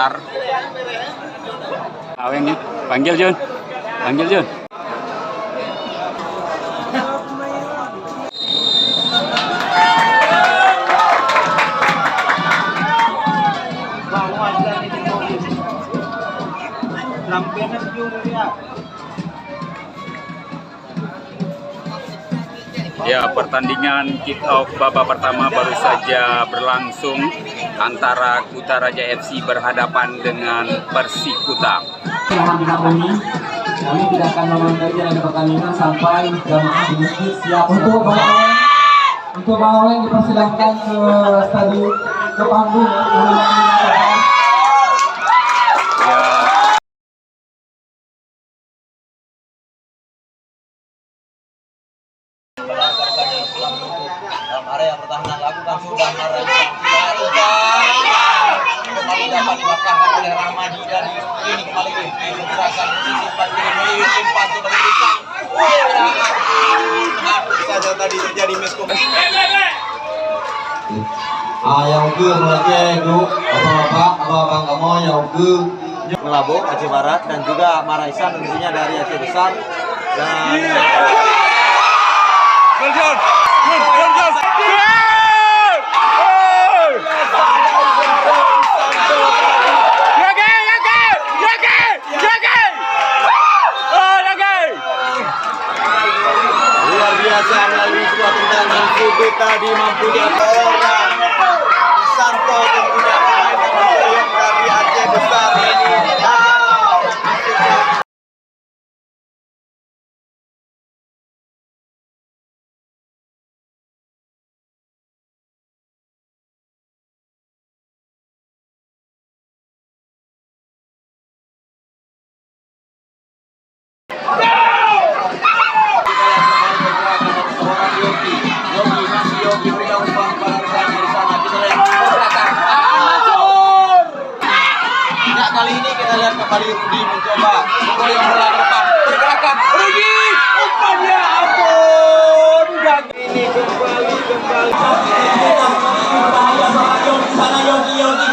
Qatar. Awengnya, panggil Jun. Panggil Jun. Ya, pertandingan kick off babak pertama baru saja berlangsung antara Kuta Raja FC berhadapan dengan Persikuta. Kami tidak akan menonton jalan pertandingan sampai jamaah di masjid siap untuk Bang Oleng dipersilahkan ke stadion ke panggung. Dalam area pertahanan lakukan sudah kembali dapat dibakarkan oleh Ramadi dan ini kembali dipergerakan posisi banjir melihat umpan untuk diberikan. Saja tadi terjadi miskom. Yang ke mulai itu bapak abang kamu yang ke Melabo Aceh Barat dan juga Maraisan tentunya dari Aceh Besar dan luar biasa melalui sebuah tendangan sudut tadi mampu diatur Santo tentunya pemain yang dari Aceh Besar ini. Kali ini kita lihat kembali Rudi mencoba Rudi yang bola ke depan pergerakan Rudi umpannya ampun ini kembali sana Yogi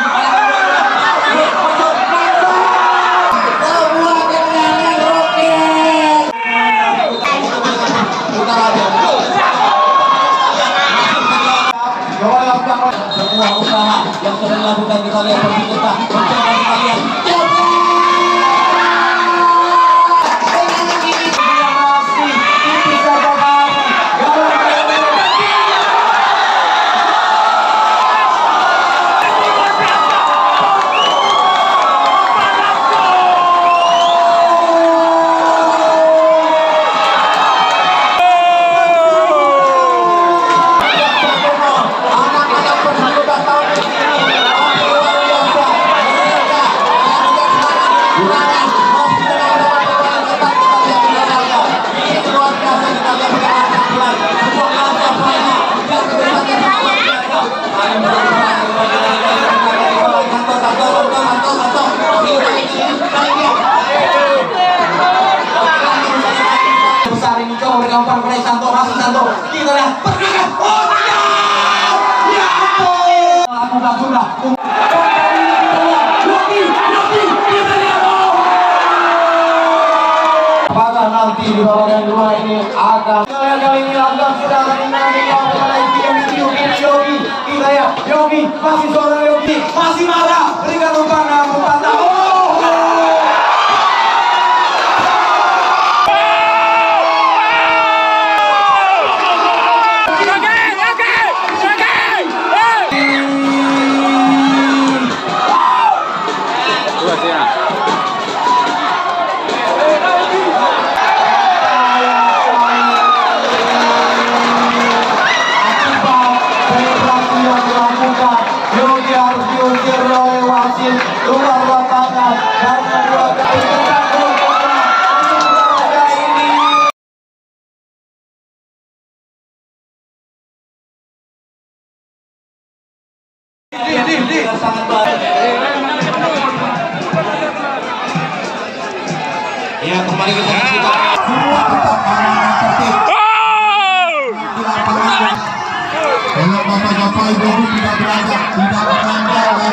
sebuah usaha yang sedang dilakukan kita lihat Persikuta mencoba kita lihat besar ini coba bergampar pada Santo Santo kita lihat pergerakan ya ampun lakukan sudah apakah nanti di bagian dua ini akan kali ini agak sudah kita ya Yogi masih seorang Yogi masih marah berikan umpan Yogi harus diusir oleh wasit luar lapangan karena dua kali sangat baik. Ya kembali kita semua tetap tertib. Kalau bapak-bapak ibu tidak beranjak, tidak beranjak.